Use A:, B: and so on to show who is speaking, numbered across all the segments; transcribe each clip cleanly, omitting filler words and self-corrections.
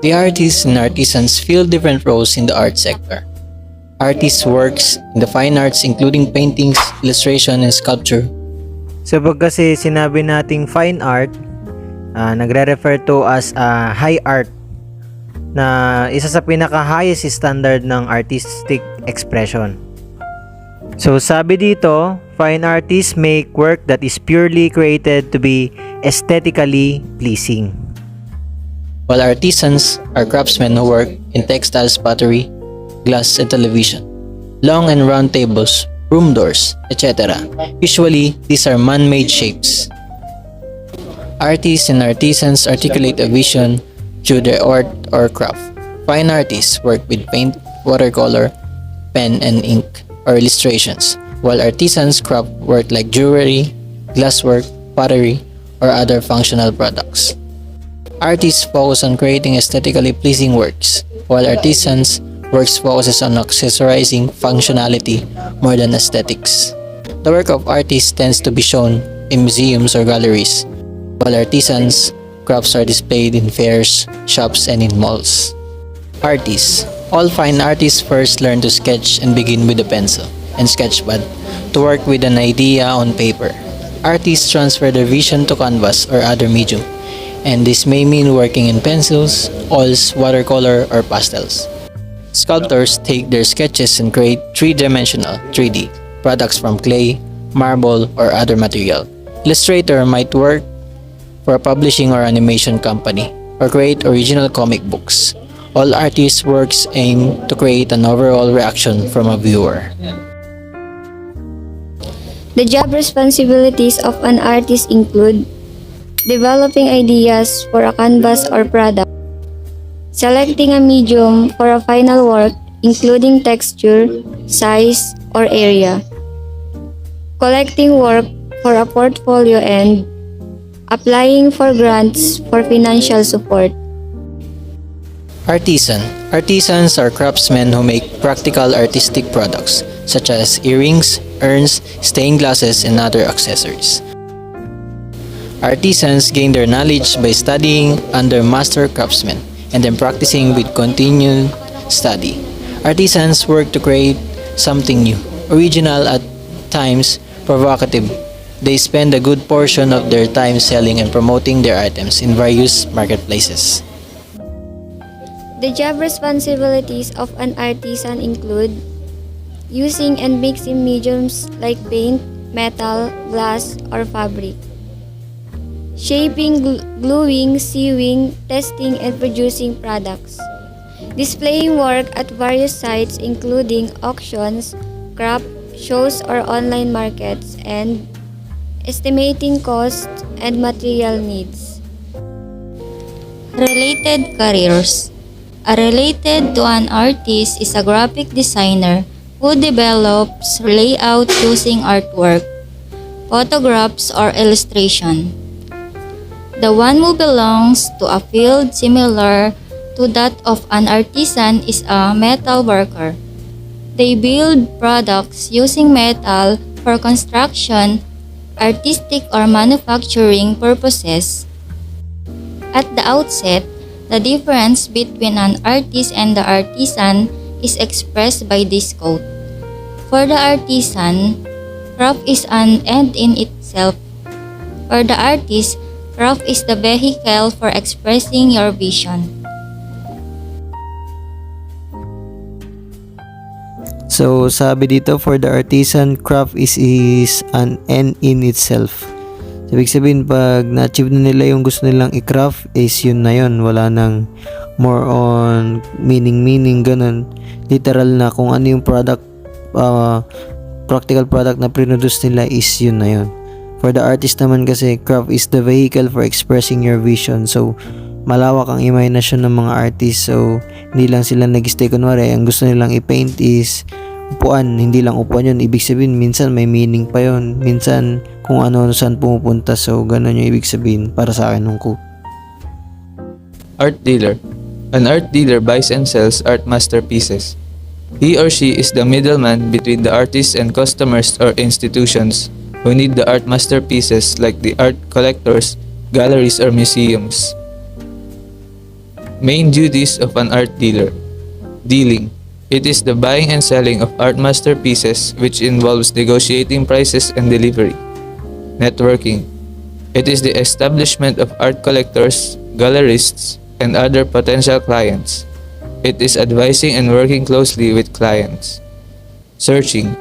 A: The artists and artisans fill different roles in the art sector. Artists works in the fine arts including paintings, illustration, and sculpture.
B: So pag kasi sinabi nating fine art, nagre-refer to as high art na isa sa pinaka-highest standard ng artistic expression. So sabi dito, fine artists make work that is purely created to be aesthetically pleasing.
A: While artisans are craftsmen who work in textiles, pottery, glass, and television, long and round tables, room doors, etc. Usually, these are man-made shapes. Artists and artisans articulate a vision through their art or craft. Fine artists work with paint, watercolor, pen, and ink, or illustrations, while artisans craft work like jewelry, glasswork, pottery, or other functional products. Artists focus on creating aesthetically pleasing works, while artisans' works focuses on accessorizing functionality more than aesthetics. The work of artists tends to be shown in museums or galleries, while artisans' crafts are displayed in fairs, shops, and in malls. Artists. All fine artists first learn to sketch and begin with a pencil and sketchpad to work with an idea on paper. Artists transfer their vision to canvas or other medium, and this may mean working in pencils, oils, watercolor, or pastels. Sculptors take their sketches and create three-dimensional 3D products from clay, marble, or other material. Illustrator might work for a publishing or animation company or create original comic books. All artists' works aim to create an overall reaction from a viewer.
C: The job responsibilities of an artist include developing ideas for a canvas or product, selecting a medium for a final work including texture, size, or area, collecting work for a portfolio, and applying for grants for financial support.
A: Artisan. Artisans are craftsmen who make practical artistic products such as earrings, urns, stained glasses, and other accessories. Artisans gain their knowledge by studying under master craftsmen and then practicing with continued study. Artisans work to create something new, original, at times provocative. They spend a good portion of their time selling and promoting their items in various marketplaces.
C: The job responsibilities of an artisan include using and mixing mediums like paint, metal, glass, or fabric, shaping, gluing, sewing, testing, and producing products, displaying work at various sites including auctions, craft shows, or online markets, and estimating costs and material needs.
D: Related careers. A related to an artist is a graphic designer who develops layout using artwork, photographs, or illustration. The one who belongs to a field similar to that of an artisan is a metal worker. They build products using metal for construction, artistic, or manufacturing purposes. At the outset, the difference between an artist and the artisan is expressed by this quote. For the artisan, craft is an end in itself. For the artist, craft is the vehicle for expressing your vision.
B: So sabi dito, for the artisan, craft is an end in itself. So, ibig sabihin, pag na-achieve na nila yung gusto nilang i-craft, is yun na yun. Wala nang more on meaning, ganun. Literal na kung ano yung product, practical product na produce nila is yun na yun. For the artist naman kasi, craft is the vehicle for expressing your vision. So, malawak ang imagination ng mga artist. So, hindi lang sila nag-stay. Kunwari, ang gusto nilang i-paint is upuan, hindi lang upuan yun. Ibig sabihin, minsan may meaning pa yun. Minsan, kung ano saan pumupunta. So, ganun yung ibig sabihin para sa akin ng quote.
E: Art dealer. An art dealer buys and sells art masterpieces. He or she is the middleman between the artists and customers or institutions who need the art masterpieces like the art collectors, galleries, or museums. Main duties of an art dealer. Dealing. It is the buying and selling of art masterpieces which involves negotiating prices and delivery. Networking. It is the establishment of art collectors, gallerists, and other potential clients. It is advising and working closely with clients. Searching.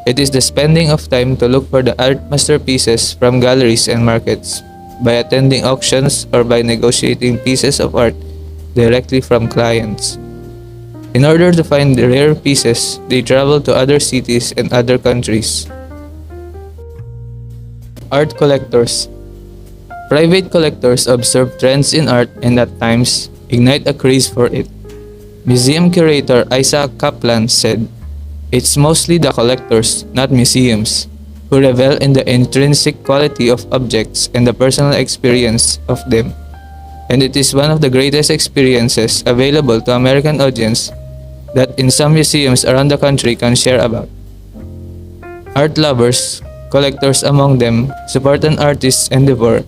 E: It is the spending of time to look for the art masterpieces from galleries and markets by attending auctions or by negotiating pieces of art directly from clients. In order to find the rare pieces, they travel to other cities and other countries. Art collectors. Private collectors observe trends in art and at times ignite a craze for it. Museum curator Isaac Kaplan said, "It's mostly the collectors, not museums, who revel in the intrinsic quality of objects and the personal experience of them. And it is one of the greatest experiences available to American audience that in some museums around the country can share about." Art lovers, collectors among them, support an artist's endeavor,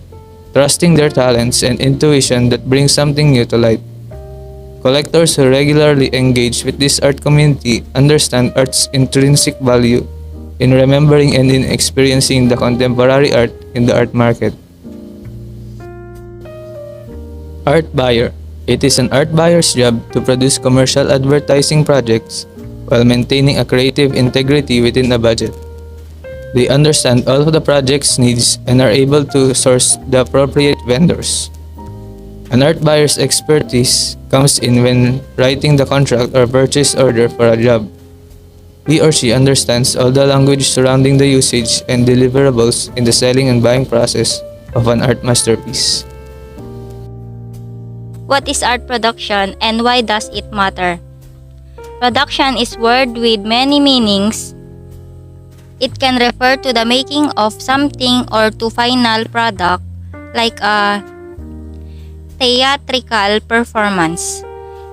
E: trusting their talents and intuition that bring something new to light. Collectors who regularly engage with this art community understand art's intrinsic value in remembering and in experiencing the contemporary art in the art market. Art buyer. It is an art buyer's job to produce commercial advertising projects while maintaining a creative integrity within a budget. They understand all of the project's needs and are able to source the appropriate vendors. An art buyer's expertise comes in when writing the contract or purchase order for a job. He or she understands all the language surrounding the usage and deliverables in the selling and buying process of an art masterpiece.
D: What is art production and why does it matter? Production is word with many meanings. It can refer to the making of something or to final product like a theatrical performance.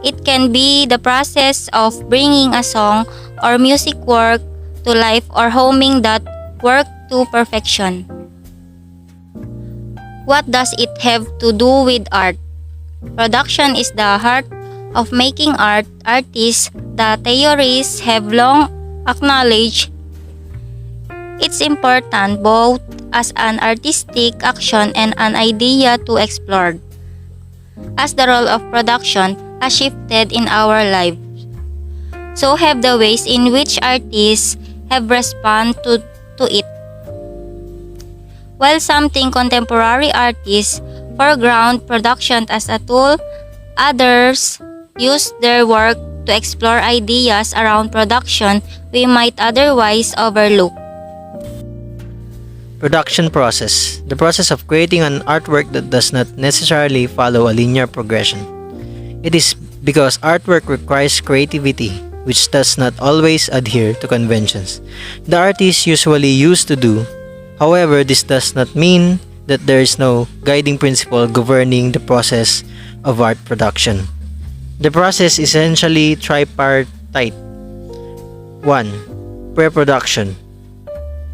D: It can be the process of bringing a song or music work to life or homing that work to perfection. What does it have to do with art? Production is the heart of making art. Artists, the theorists have long acknowledged it's important both as an artistic action and an idea to explore. As the role of production has shifted in our lives, so have the ways in which artists have responded to it. While some think contemporary artists foreground production as a tool, others use their work to explore ideas around production we might otherwise overlook.
B: Production process. The process of creating an artwork that does not necessarily follow a linear progression. It is because artwork requires creativity, which does not always adhere to conventions the artist usually used to do. However, this does not mean that there is no guiding principle governing the process of art production. The process is essentially tripartite. 1. Pre-production.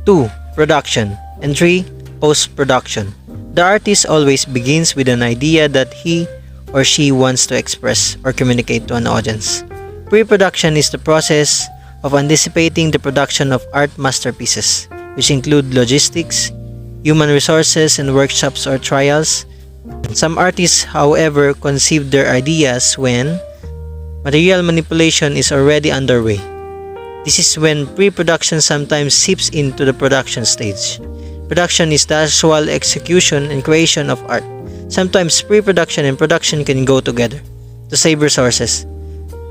B: 2. Production. And 3. Post-production. The artist always begins with an idea that he or she wants to express or communicate to an audience. Pre-production is the process of anticipating the production of art masterpieces, which include logistics, human resources, and workshops or trials. Some artists, however, conceive their ideas when material manipulation is already underway. This is when pre-production sometimes seeps into the production stage. Production is the actual execution and creation of art. Sometimes pre-production and production can go together to save resources.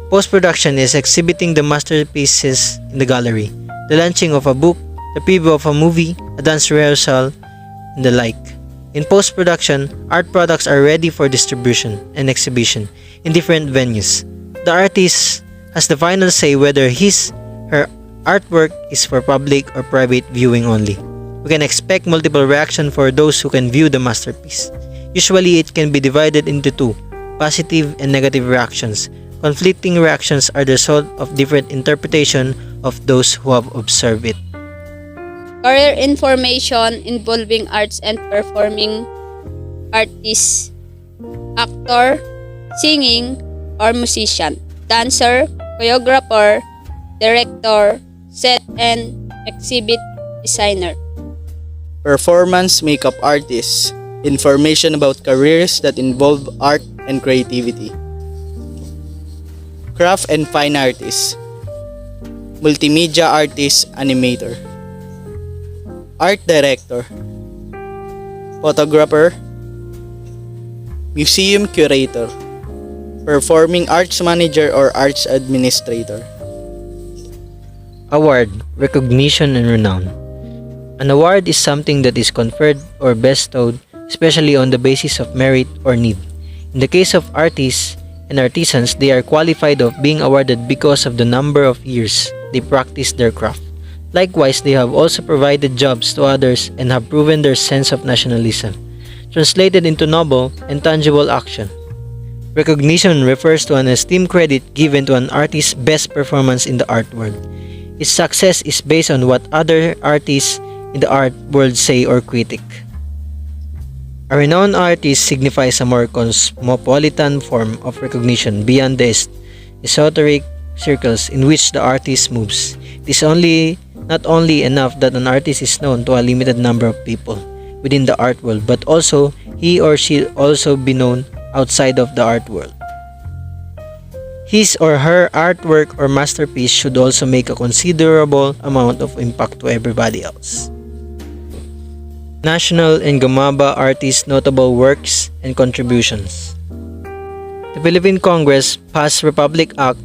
B: Post-production is exhibiting the masterpieces in the gallery, the launching of a book, the preview of a movie, a dance rehearsal, and the like. In post-production, art products are ready for distribution and exhibition in different venues. The artist has the final say whether her artwork is for public or private viewing only. We can expect multiple reactions for those who can view the masterpiece. Usually, it can be divided into two, positive and negative reactions. Conflicting reactions are the result of different interpretation of those who have observed it.
F: Career information involving arts and performing artists, actor, singing, or musician, dancer, choreographer, director, set and exhibit designer.
G: Performance makeup artists, information about careers that involve art and creativity. Craft and fine artists, multimedia artist, animator. Art director, photographer, museum curator, performing arts manager or arts administrator.
B: Award, recognition, and renown. An award is something that is conferred or bestowed, especially on the basis of merit or need. In the case of artists and artisans, they are qualified of being awarded because of the number of years they practice their craft. Likewise, they have also provided jobs to others and have proven their sense of nationalism, translated into noble and tangible action. Recognition refers to an esteemed credit given to an artist's best performance in the art world. Its success is based on what other artists in the art world say or critic. A renowned artist signifies a more cosmopolitan form of recognition beyond the esoteric circles in which the artist moves. It is not only enough that an artist is known to a limited number of people within the art world, but also he or she also be known outside of the art world. His or her artwork or masterpiece should also make a considerable amount of impact to everybody else. National and Gumaba artists' notable works and contributions. The Philippine Congress passed Republic Act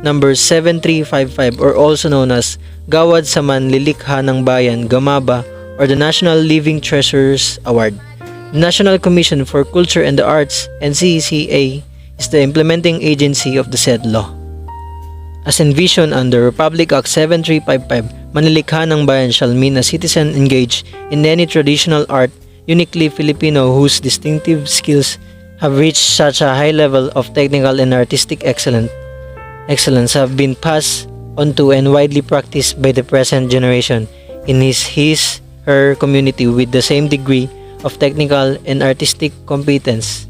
B: number 7355, or also known as Gawad sa Manlilikha ng Bayan, Gamaba, or the National Living Treasures Award. The National Commission for Culture and the Arts, NCCA, is the implementing agency of the said law. As envisioned under Republic Act 7355, Manlilikha ng Bayan shall mean a citizen engaged in any traditional art uniquely Filipino whose distinctive skills have reached such a high level of technical and artistic excellence have been passed on to and widely practiced by the present generation in her community with the same degree of technical and artistic competence.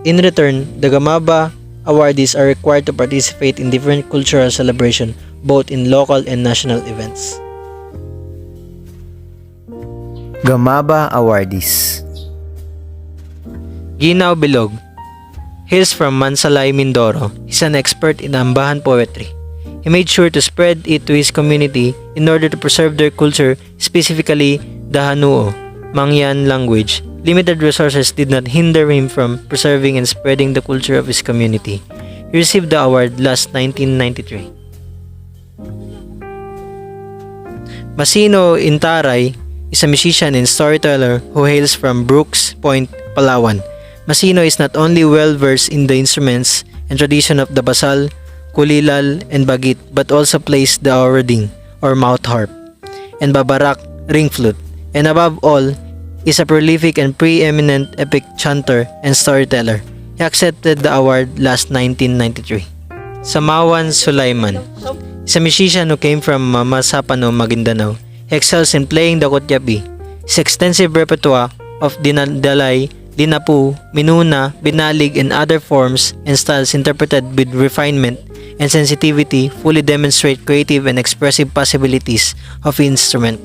B: In return, the Gamaba awardees are required to participate in different cultural celebration, both in local and national events.
H: Gamaba awardees.
B: Ginaw Bilog hails from Mansalay, Mindoro. He's an expert in Ambahan poetry. He made sure to spread it to his community in order to preserve their culture, specifically the Hanuo, Mangyan language. Limited resources did not hinder him from preserving and spreading the culture of his community. He received the award last 1993. Masino Intaray is a musician and storyteller who hails from Brooks Point, Palawan. Masino is not only well-versed in the instruments and tradition of the basal, kulilal, and bagit, but also plays the orading or mouth harp and babarak ring flute, and above all, is a prolific and preeminent epic chanter and storyteller. He accepted the award last 1993. Samawan Sulaiman is a musician who came from Mamasapano, Maguindanao. He excels in playing the kutyapi. His extensive repertoire of dinadalay, dinapu, minuna, binalig, and other forms and styles interpreted with refinement and sensitivity fully demonstrate creative and expressive possibilities of the instrument.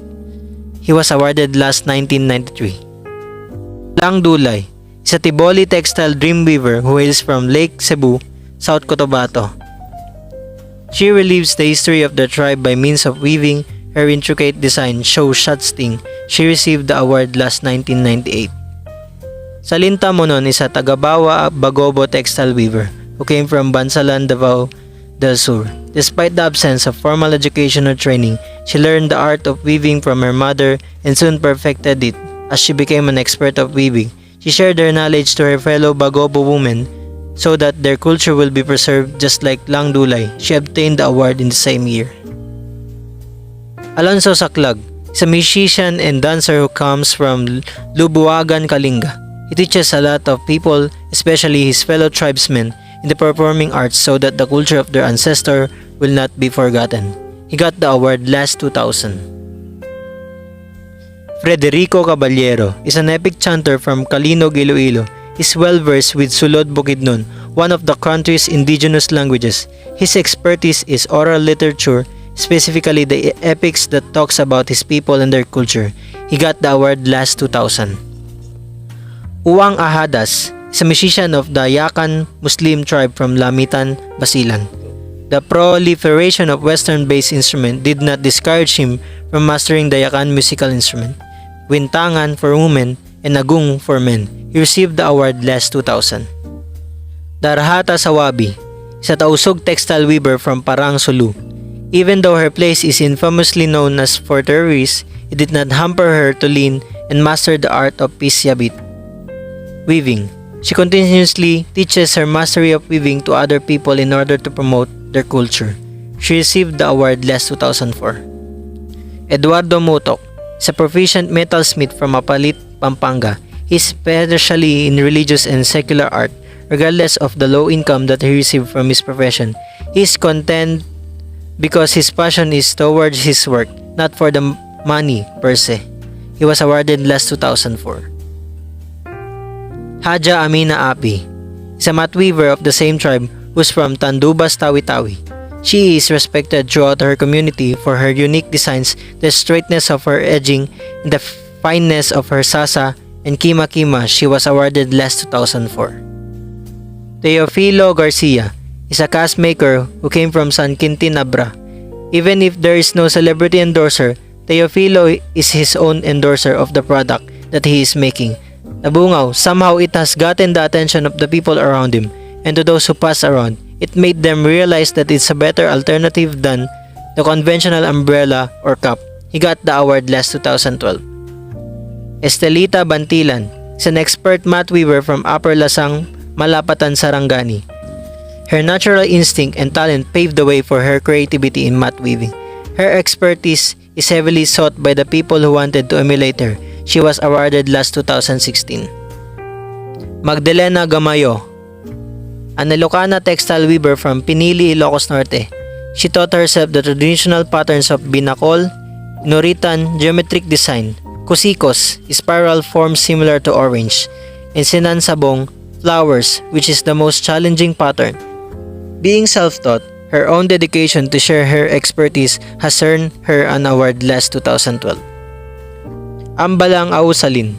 B: He was awarded last 1993. Lang Dulay is a Tiboli textile dreamweaver who hails from Lake Cebu, South Cotabato. She relieves the history of the tribe by means of weaving. Her intricate design shows Shatsting. She received the award last 1998. Salinta Monon is a Tagabawa Bagobo textile weaver who came from Bansalan, Davao del Sur. Despite the absence of formal education or training, she learned the art of weaving from her mother and soon perfected it. As she became an expert of weaving, she shared her knowledge to her fellow Bagobo women so that their culture will be preserved just like Lang Dulay. She obtained the award in the same year. Alonso Saclag is a musician and dancer who comes from Lubuagan, Kalinga. He teaches a lot of people, especially his fellow tribesmen, in the performing arts so that the culture of their ancestor will not be forgotten. He got the award last 2000. Frederico Caballero is an epic chanter from Calinog, Iloilo. is well versed with Sulod Bukidnon, one of the country's indigenous languages. His expertise is oral literature, specifically the epics that talks about his people and their culture. He got the award last 2000. Uwang Ahadas is a musician of the Yakan Muslim tribe from Lamitan, Basilan. The proliferation of Western-based instrument did not discourage him from mastering the Yakan musical instrument. Wintangan for women and Agung for men. He received the award last 2000. Darhata Sawabi is a Tausug textile weaver from Parang, Sulu. Even though her place is infamously known as for terrorists, it did not hamper her to learn and master the art of pisyabit weaving. She continuously teaches her mastery of weaving to other people in order to promote their culture. She received the award last 2004. Eduardo Motok is a proficient metalsmith from Mapalit, Pampanga. He is especially in religious and secular art, regardless of the low income that he received from his profession. He is content because his passion is towards his work, not for the money per se. He was awarded last 2004. Haja Amina Api is a mat weaver of the same tribe who's from Tandubas, Tawi-Tawi. She is respected throughout her community for her unique designs, the straightness of her edging, and the fineness of her sasa and kima-kima. She was awarded last 2004. Teofilo Garcia is a cast maker who came from San Quintin, Abra. Even if there is no celebrity endorser, Teofilo is his own endorser of the product that he is making. Nabungaw, somehow it has gotten the attention of the people around him, and to those who pass around, it made them realize that it's a better alternative than the conventional umbrella or cap. He got the award last 2012. Estelita Bantilan is an expert mat weaver from Upper Lasang, Malapatan, Sarangani. Her natural instinct and talent paved the way for her creativity in mat weaving. Her expertise is heavily sought by the people who wanted to emulate her. She was awarded last 2016. Magdalena Gamayo, an Ilocana textile weaver from Pinili, Ilocos Norte. She taught herself the traditional patterns of binakol, inuritan, geometric design, kusikos, spiral forms similar to orange, and sinansabong, flowers, which is the most challenging pattern. Being self-taught, her own dedication to share her expertise has earned her an award last 2012. Ambalang Ausalin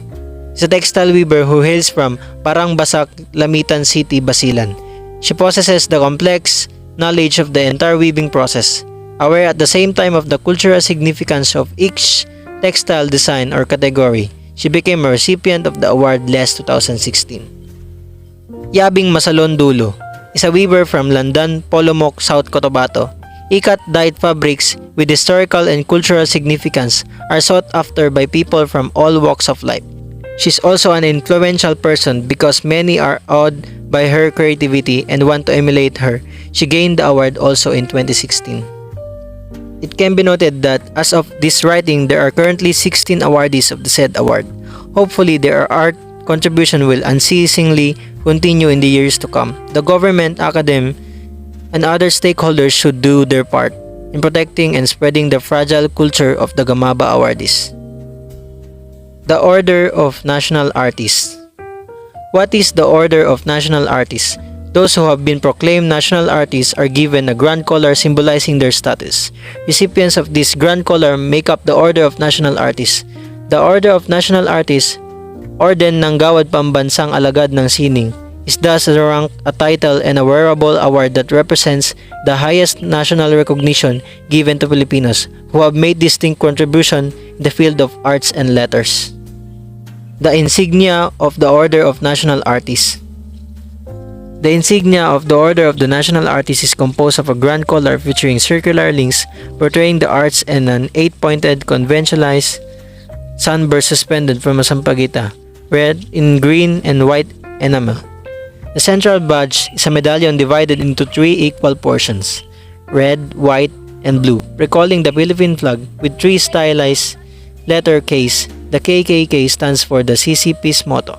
B: is a textile weaver who hails from Parang Basak, Lamitan City, Basilan. She possesses the complex knowledge of the entire weaving process, aware at the same time of the cultural significance of each textile design or category. She became a recipient of the award last 2016. Yabing Masalon Dulo is a weaver from Landan, Polomok, South Cotabato. Ikat dyed fabrics with historical and cultural significance are sought after by people from all walks of life. She's also an influential person because many are awed by her creativity and want to emulate her. She gained the award also in 2016. It can be noted that as of this writing, there are currently 16 awardees of the said award. Hopefully, their art contribution will unceasingly continue in the years to come. The government, academe, and other stakeholders should do their part in protecting and spreading the fragile culture of the Gamaba awardees. The Order of National Artists. What is the Order of National Artists? Those who have been proclaimed national artists are given a grand collar symbolizing their status. Recipients of this grand collar make up the Order of National Artists. The Order of National Artists, Orden ng Gawad Pambansang Alagad ng Sining, is thus a rank, a title, and a wearable award that represents the highest national recognition given to Filipinos who have made distinct contribution in the field of arts and letters. The Insignia of the Order of National Artists. The insignia of the Order of the National Artists is composed of a grand collar featuring circular links portraying the arts and an 8-pointed conventionalized sunburst suspended from a sampaguita, red in green and white enamel. The central badge is a medallion divided into 3 equal portions, red, white, and blue, recalling the Philippine flag with 3 stylized letter Ks. The KKK stands for the CCP's motto,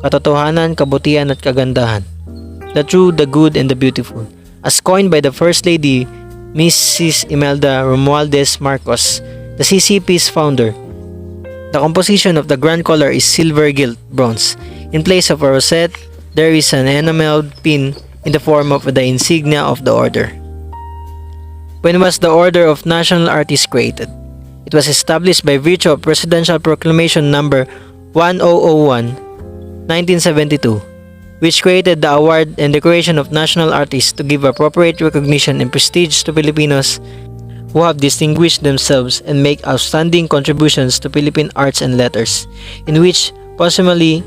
B: Katotohanan, Kabutihan at Kagandahan, the true, the good, and the beautiful, as coined by the First Lady Mrs. Imelda Romualdez Marcos, the CCP's founder. The composition of the grand collar is silver gilt bronze. In place of a rosette, there is an enameled pin in the form of the insignia of the order. When was the Order of National Artists created? It was established by virtue of Presidential Proclamation number 1001, 1972, which created the award and decoration of national artists to give appropriate recognition and prestige to Filipinos who have distinguished themselves and make outstanding contributions to Philippine arts and letters, in which posthumously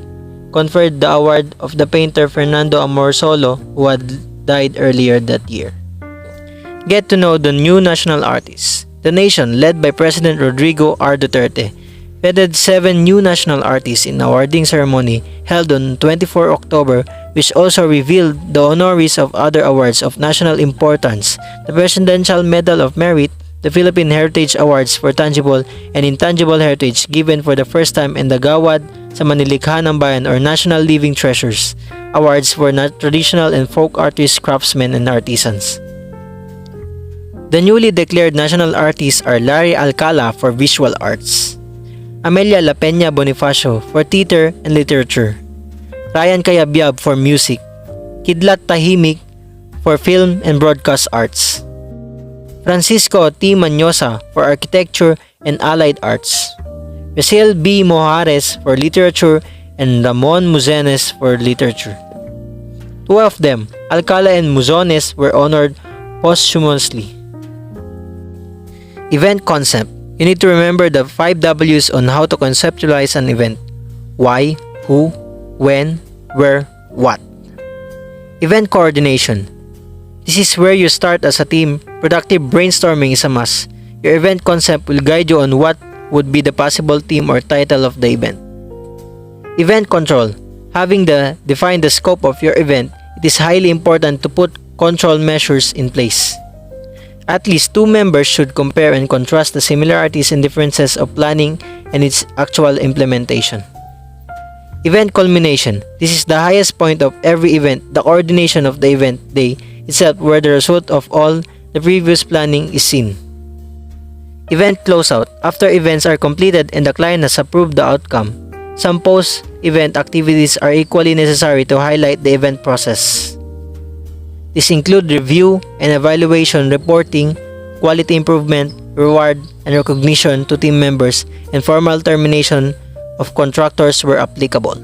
B: conferred the award of the painter Fernando Amorsolo, who had died earlier that year. Get to know the new national artists. The nation, led by President Rodrigo R. Duterte, feted 7 new national artists in awarding ceremony held on 24 October, which also revealed the honorees of other awards of national importance, the Presidential Medal of Merit, the Philippine Heritage Awards for Tangible and Intangible Heritage given for the first time in the Gawad sa Manilikha ng Bayan or National Living Treasures, awards for traditional and folk artists, craftsmen, and artisans. The newly declared national artists are Larry Alcala for visual arts, Amelia La Peña Bonifacio for theater and literature, Ryan Cayabyab for music, Kidlat Tahimik for film and broadcast arts, Francisco T. Manyosa for architecture and allied arts, Rachel B. Mojares for literature, and Ramon Muzenes for literature. 2 of them, Alcala and Muzones, were honored posthumously. Event concept. You need to remember the 5 W's on how to conceptualize an event. Why, who, when, where, what. Event coordination. This is where you start as a team. Productive brainstorming is a must. Your event concept will guide you on what would be the possible theme or title of the event. Event control. Having defined the scope of your event, it is highly important to put control measures in place. At least 2 members should compare and contrast the similarities and differences of planning and its actual implementation. Event culmination. This is the highest point of every event, the coordination of the event day itself, where the result of all the previous planning is seen. Event closeout. After events are completed and the client has approved the outcome, some post-event activities are equally necessary to highlight the event process. These include review and evaluation, reporting, quality improvement, reward and recognition to team members, and formal termination of contractors where applicable.